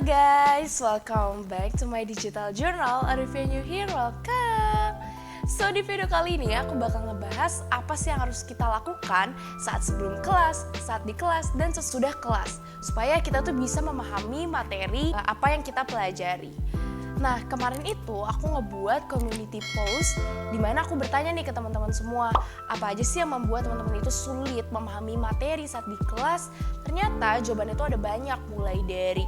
guys, welcome back to my digital journal. If you're new here, welcome. So di video kali ini aku bakal ngebahas apa sih yang harus kita lakukan saat sebelum kelas, saat di kelas, dan sesudah kelas, supaya kita tuh bisa memahami materi apa yang kita pelajari. Nah, kemarin itu aku ngebuat community post di mana aku bertanya nih ke teman-teman semua, apa aja sih yang membuat teman-teman itu sulit memahami materi saat di kelas? Ternyata jawabannya itu ada banyak, mulai dari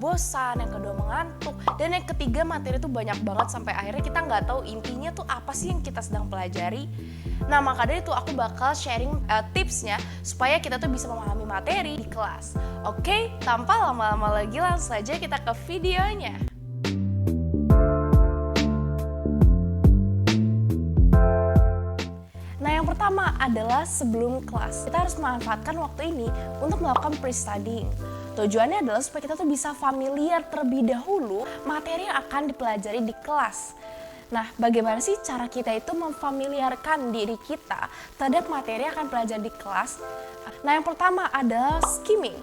bosan, yang kedua mengantuk, dan yang ketiga materi itu banyak banget sampai akhirnya kita nggak tahu intinya tuh apa sih yang kita sedang pelajari. Nah, maka dari itu aku bakal sharing tipsnya supaya kita tuh bisa memahami materi di kelas. Oke, tanpa lama-lama lagi langsung aja kita ke videonya. Pertama adalah sebelum kelas. Kita harus memanfaatkan waktu ini untuk melakukan pre-studying. Tujuannya adalah supaya kita tuh bisa familiar terlebih dahulu materi yang akan dipelajari di kelas. Nah, bagaimana sih cara kita itu memfamiliarkan diri kita terhadap materi yang akan pelajari di kelas? Nah, yang pertama adalah skimming,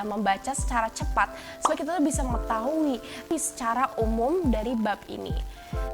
membaca secara cepat supaya kita tuh bisa mengetahui secara umum dari bab ini.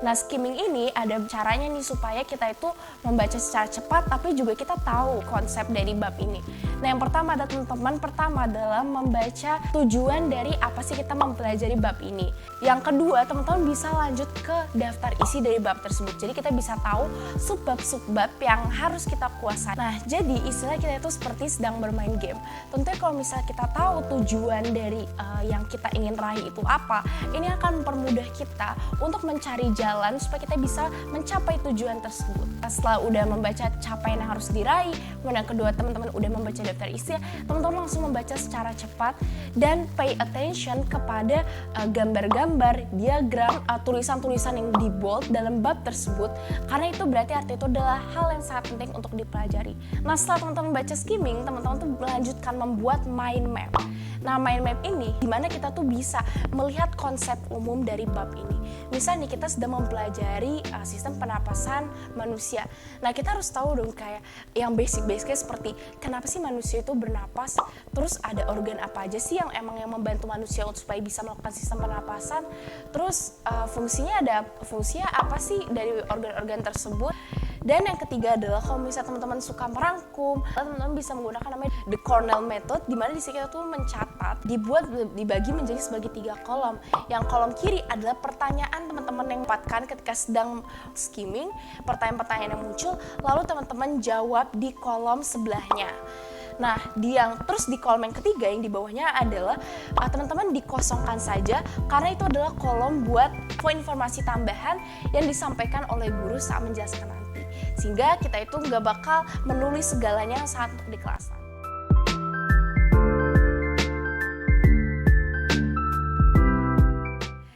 Nah, skimming ini ada caranya nih supaya kita itu membaca secara cepat tapi juga kita tahu konsep dari bab ini. Nah, yang pertama adalah teman-teman, adalah membaca tujuan dari apa sih kita mempelajari bab ini. Yang kedua, teman-teman bisa lanjut ke daftar isi dari bab tersebut. Jadi kita bisa tahu subbab-subbab yang harus kita kuasai. Nah, jadi istilah kita itu seperti sedang bermain game. Tentunya kalau misalnya kita tahu tujuan dari yang kita ingin raih itu apa, ini akan mempermudah kita untuk mencari jalan supaya kita bisa mencapai tujuan tersebut. Setelah udah membaca capaian yang harus diraih, kemudian yang kedua teman-teman udah membaca daftar isi, teman-teman langsung membaca secara cepat dan pay attention kepada gambar-gambar, diagram, tulisan-tulisan yang di bold dalam bab tersebut, karena itu berarti arti itu adalah hal yang sangat penting untuk dipelajari. Nah, setelah teman-teman baca skimming, teman-teman tuh melanjutkan membuat mind map. Nah, mind map ini dimana kita tuh bisa melihat konsep umum dari bab ini. Misalnya kita sedang mempelajari sistem pernapasan manusia. Nah, kita harus tahu dong kayak yang basic-basicnya seperti kenapa sih manusia itu bernapas, terus ada organ apa aja sih yang membantu manusia supaya bisa melakukan sistem pernapasan, terus fungsinya apa sih dari organ-organ tersebut. Dan yang ketiga adalah kalau misalnya teman-teman suka merangkum, teman-teman bisa menggunakan namanya the Cornell method, di mana di sini kita tuh mencatat, dibagi menjadi sebagai 3 kolom. Yang kolom kiri adalah pertanyaan teman-teman yang dapatkan ketika sedang skimming, pertanyaan-pertanyaan yang muncul, lalu teman-teman jawab di kolom sebelahnya. Nah, terus di kolom yang ketiga yang di bawahnya adalah teman-teman dikosongkan saja karena itu adalah kolom buat informasi tambahan yang disampaikan oleh guru saat menjelaskan nanti. Sehingga kita itu nggak bakal menulis segalanya saat di kelas.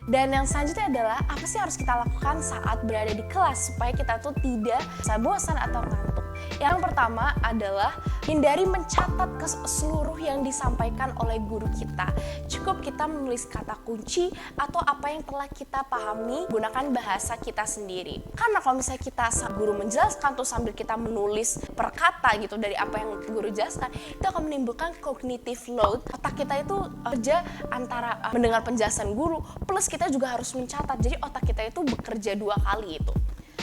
Dan yang selanjutnya adalah apa sih harus kita lakukan saat berada di kelas supaya kita tuh tidak bosan atau ngantuk. Yang pertama adalah hindari mencatat seluruh yang disampaikan oleh guru kita. Cukup kita menulis kata kunci atau apa yang telah kita pahami gunakan bahasa kita sendiri. Karena kalau misalnya guru menjelaskan tuh sambil kita menulis per kata gitu dari apa yang guru jelaskan, itu akan menimbulkan cognitive load. Otak kita itu kerja antara mendengar penjelasan guru plus kita juga harus mencatat. Jadi otak kita itu bekerja 2 kali itu.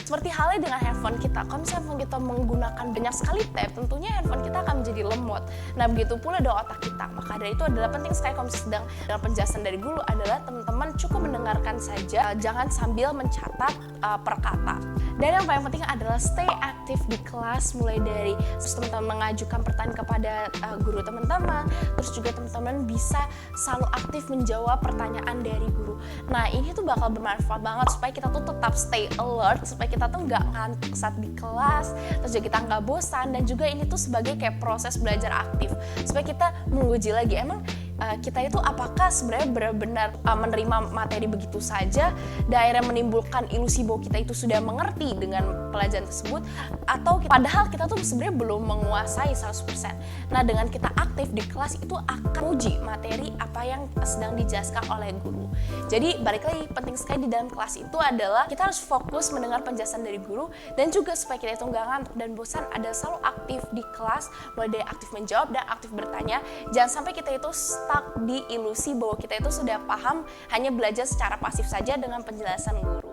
Seperti halnya dengan handphone kita, kalau misalnya handphone kita menggunakan banyak sekali tab, tentunya handphone kita akan menjadi lemot. Nah, begitu pula dengan otak kita. Maka dari itu adalah penting sekali kalau misalnya sedang dengan penjelasan dari guru adalah teman-teman cukup mendengarkan saja, jangan sambil mencatat per kata. Dan yang paling penting adalah stay aktif di kelas, mulai dari teman-teman mengajukan pertanyaan kepada guru teman-teman, terus juga teman-teman bisa selalu aktif menjawab pertanyaan dari guru. Nah, ini tuh bakal bermanfaat banget supaya kita tuh tetap stay alert, supaya kita tuh nggak ngantuk saat di kelas, terus juga kita nggak bosan, dan juga ini tuh sebagai kayak proses belajar aktif supaya kita menguji lagi emang kita itu apakah sebenarnya benar-benar menerima materi begitu saja dan akhirnya menimbulkan ilusi bahwa kita itu sudah mengerti dengan pelajaran tersebut, atau padahal kita tuh sebenarnya belum menguasai 100%. Nah, dengan kita aktif di kelas itu akan uji materi apa yang sedang dijelaskan oleh guru. Jadi balik lagi, penting sekali di dalam kelas itu adalah kita harus fokus mendengar penjelasan dari guru, dan juga supaya kita itu nggak ngantuk dan bosan ada selalu aktif di kelas, mulai dari aktif menjawab dan aktif bertanya. Jangan sampai kita itu stuck di ilusi bahwa kita itu sudah paham hanya belajar secara pasif saja dengan penjelasan guru.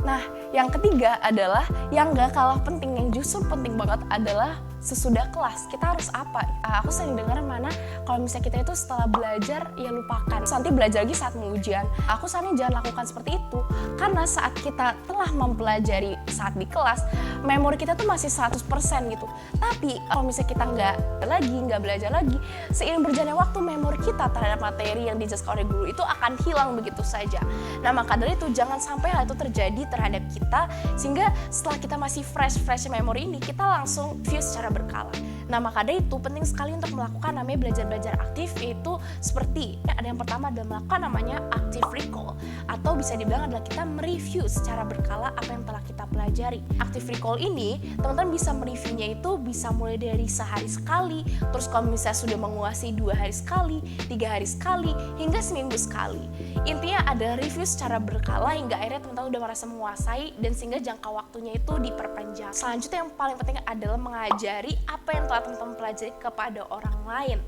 Nah, yang ketiga adalah yang gak kalah penting, yang justru penting banget adalah sesudah kelas. Kita harus apa? Aku sering dengar mana kalau misalnya kita itu setelah belajar ya lupakan. Nanti belajar lagi saat mengujian. Aku saranin jangan lakukan seperti itu. Karena saat kita telah mempelajari saat di kelas, memori kita tuh masih 100% gitu. Tapi kalau misalnya kita nggak belajar lagi, seiring berjalannya waktu memori kita terhadap materi yang dijelaskan oleh guru itu akan hilang begitu saja. Nah, maka dari itu jangan sampai hal itu terjadi terhadap kita, sehingga setelah kita masih fresh memori ini, kita langsung view secara berkala. Nah, maka dari itu penting sekali untuk melakukan namanya belajar aktif, yaitu seperti ada yang pertama adalah melakukan namanya active recall, atau bisa dibilang adalah kita mereview secara berkala apa yang telah kita pelajari. Active recall ini teman-teman bisa mereviewnya itu bisa mulai dari sehari sekali, terus kalau misalnya sudah menguasai 2 hari sekali, 3 hari sekali, hingga seminggu sekali. Intinya ada review secara berkala hingga akhirnya teman-teman udah merasa menguasai dan sehingga jangka waktunya itu diperpanjang. Selanjutnya yang paling penting adalah mengajari apa yang telah teman-teman pelajari kepada orang lain.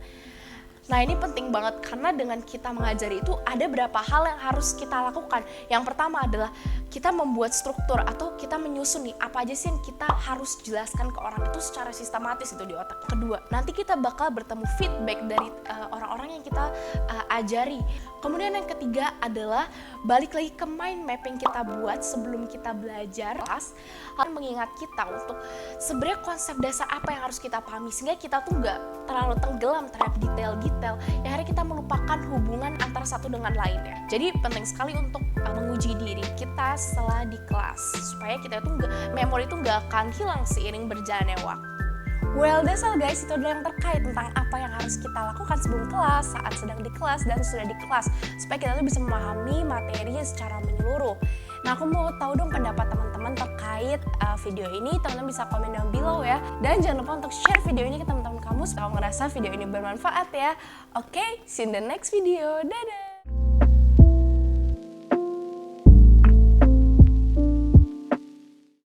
Nah, ini penting banget karena dengan kita mengajari itu ada beberapa hal yang harus kita lakukan. Yang pertama adalah kita membuat struktur atau kita menyusun nih apa aja sih yang kita harus jelaskan ke orang itu secara sistematis itu di otak. Kedua, nanti kita bakal bertemu feedback dari orang-orang yang kita ajari. Kemudian yang ketiga adalah balik lagi ke mind map yang kita buat sebelum kita belajar kelas, mengingat kita untuk sebenarnya konsep dasar apa yang harus kita pahami sehingga kita tuh nggak terlalu tenggelam terhadap detail yang akhirnya kita melupakan hubungan antara satu dengan lainnya. Jadi penting sekali untuk menguji diri kita setelah di kelas supaya kita itu memori itu nggak akan hilang seiring berjalannya waktu. Well, that's all guys, itu adalah yang terkait tentang apa yang harus kita lakukan sebelum kelas, saat sedang di kelas, dan sudah di kelas supaya kita tuh bisa memahami materi secara menyeluruh. Nah, aku mau tahu dong pendapat teman-teman terkait video ini. Teman-teman bisa komen down below ya. Dan jangan lupa untuk share video ini ke teman-teman kamu supaya kamu ngerasa video ini bermanfaat ya. Oke, see you in the next video. Dadah!